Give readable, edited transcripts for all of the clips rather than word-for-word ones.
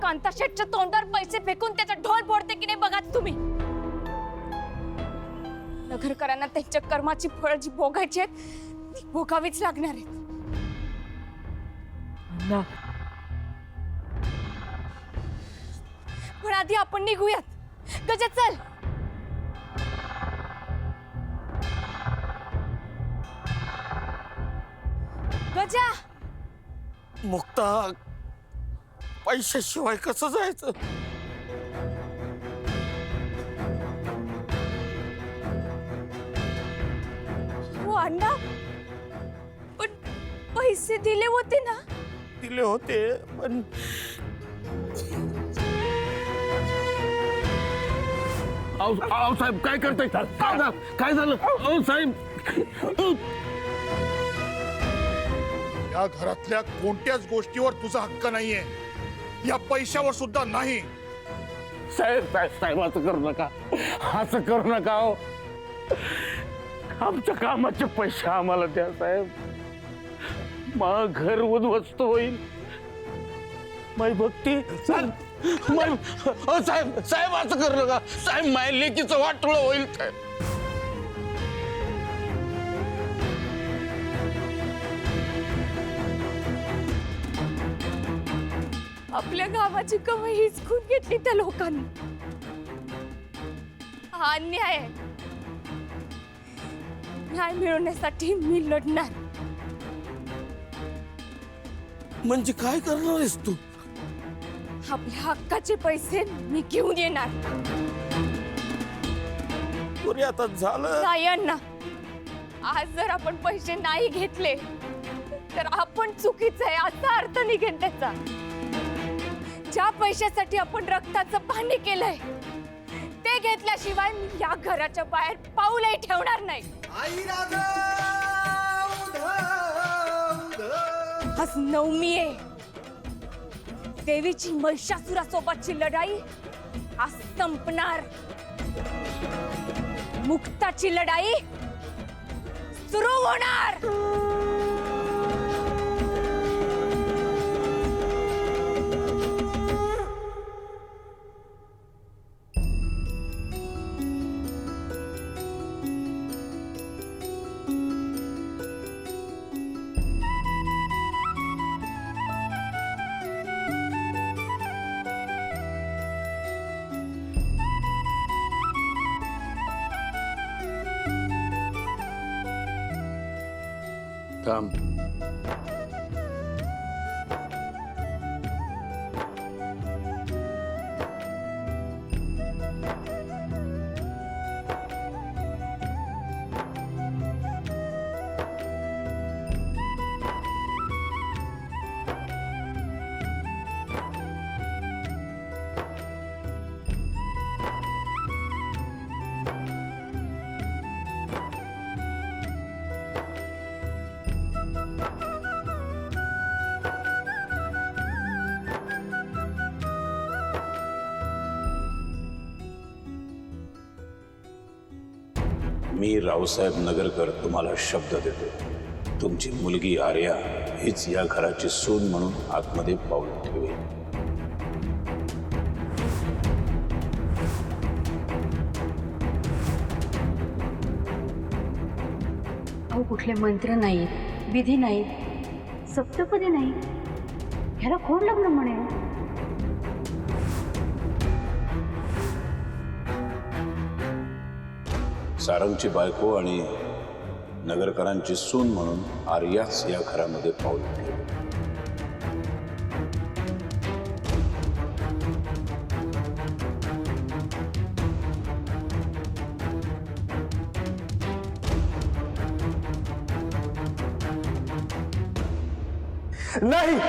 कांता शेटच्या तोंडावर पैसे फेकून त्याचा ढोल फोडते की नाही बघा तुम्ही। नगरकरांना त्यांच्या कर्माची फळं जी भोगायची आहेत ती भोगावीच लागणार आहेत। पण आधी आपण निघूयात। गजा चल। गजा मुक्ता, पैशाशिवाय कसं जायचं? हो अण्णा, पण पैसे दिले होते ना? दिले होते पण साहेब काय करताय? काय झालं साहेब? या घरातल्या कोणत्याच गोष्टीवर तुझा हक्क नाहीये, या पैशावर सुद्धा नाही। साहेब असं करू नका, असं करू नका हो। आमच्या कामाचे पैसे आम्हाला द्या साहेब, मग घर उद्ध्वस्त होईल। माई भक्ती साहेब असं करू नका साहेब, माझ्या लेकीचं वाटोळं होईल साहेब। आपल्या गावाची कमाई हिसकून घेतली त्या लोकांनी। हा अन्याय आहे। न्याय मिळवण्यासाठी मी लढणार। म्हणजे काय करणार आहेस तू? आपल्या हक्काचे पैसे मी घेऊन येणार। पुरे आता झालं नाही अण्णा, आज जर आपण पैसे नाही घेतले तर आपण चुकीचं आहे असा अर्थ निघेल त्याचा। ज्या पैशासाठी आपण रक्ताचं पाणी केलंय ते घेतल्याशिवाय मी या घराच्या बाहेर पाऊलही ठेवणार नाही। आज नवमी आहे। देवीची महिषासुरासोबतची लढाई आज संपणार। मुक्ताची लढाई सुरू होणार। थांब, मी रावसाहेब नगरकर तुम्हाला शब्द देतो, तुमची मुलगी आर्या हीच या घराची सून म्हणून आतमध्ये पाऊल ठेवेल। अहो कुठले मंत्र नाही, विधी नाही, सप्तपदी नाही, ह्याला खोड लग्न म्हणे। सारंगची बायको आणि नगरकरांची सून म्हणून आर्याच या घरामध्ये पाऊल ठेवेल। नाही,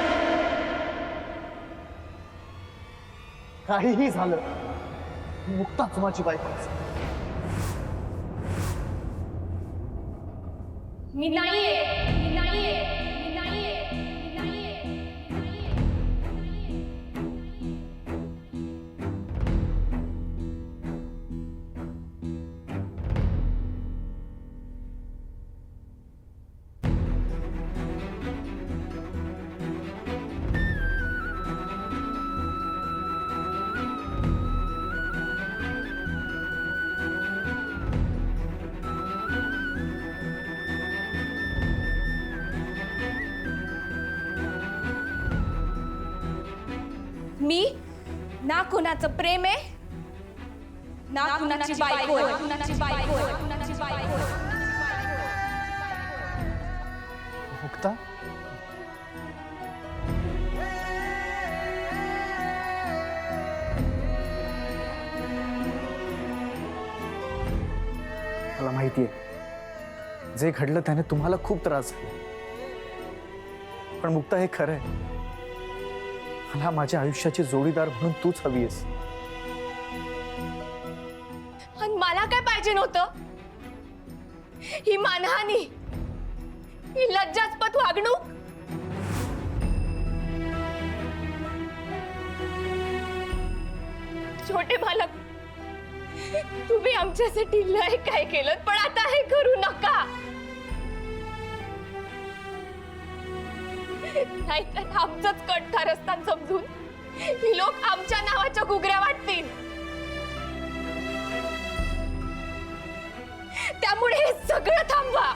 काहीही झालं मुक्ताच माझी बायको असेल। मी नाहीये, मी नाहीये, मी नाहीये, मी नाहीये, मी ना कुणाचं प्रेम आहे ना कुणाची बायको आहे. मुक्ता मला माहिती आहे जे घडलं त्याने तुम्हाला खूप त्रास झाला, पण मुक्ता हे खरं आहे. मला माझ्या आयुष्याची जोडीदार म्हणून तूच हवी आहेस. आणि मला काय पाहिजे नव्हतं? ही मानहानी, ही लज्जास्पद वागणूक. छोटे मालक, तुम्ही आमच्यासाठी लय काय केलं, पण आता हे करू नका. नाहीतर आमचंच कटकारस्थान समजून ही लोक आमच्या नावाच्या घुगऱ्या वाटतील. त्यामुळे हे सगळं थांबवा.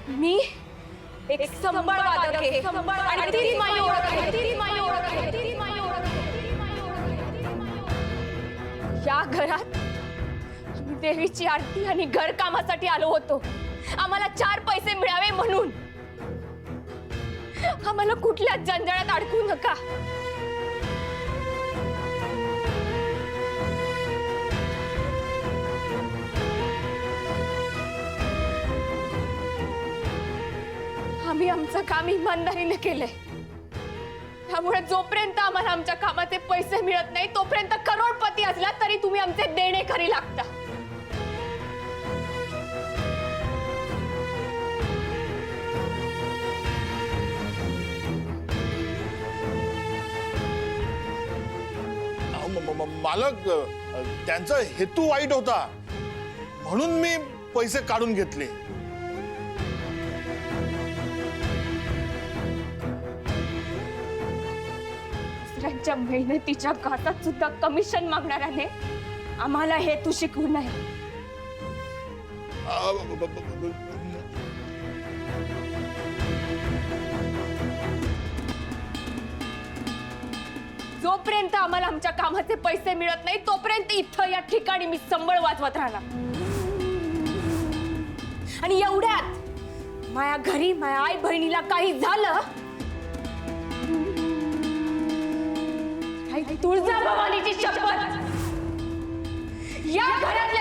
मी एक संबळ वादक आहे आणि तीच माझी ओळख आहे. या घरात आम्ही देवीची आरती आणि घर कामासाठी आलो होतो. आम्हाला 4 पैसे मिळावे म्हणून. आम्हाला कुठल्या जंजाळात अडकू नका. आम्ही आमचं काम इमानदारीने केलंय. त्यामुळे जोपर्यंत आम्हाला आमच्या कामाचे पैसे मिळत नाही तोपर्यंत करोडपती असला तरी तुम्ही आमचे देणेकरी लागता. मालक, त्यांचा हेतू वाईट होता म्हणून मी पैसे काढून घेतले. दुसऱ्यांच्या मेहनतीच्या घातात सुद्धा कमिशन मागणाऱ्याने आम्हाला हेतू शिकवू नये. जोपर्यंत आम्हाला आमच्या कामाचे पैसे मिळत नाही तोपर्यंत इथं या ठिकाणी मी संबळ वाजवत राहणार. आणि एवढ्यात माझ्या घरी माझ्या आई बहिणीला काही झालं, तुळजाभवानीची शपथ, या घरात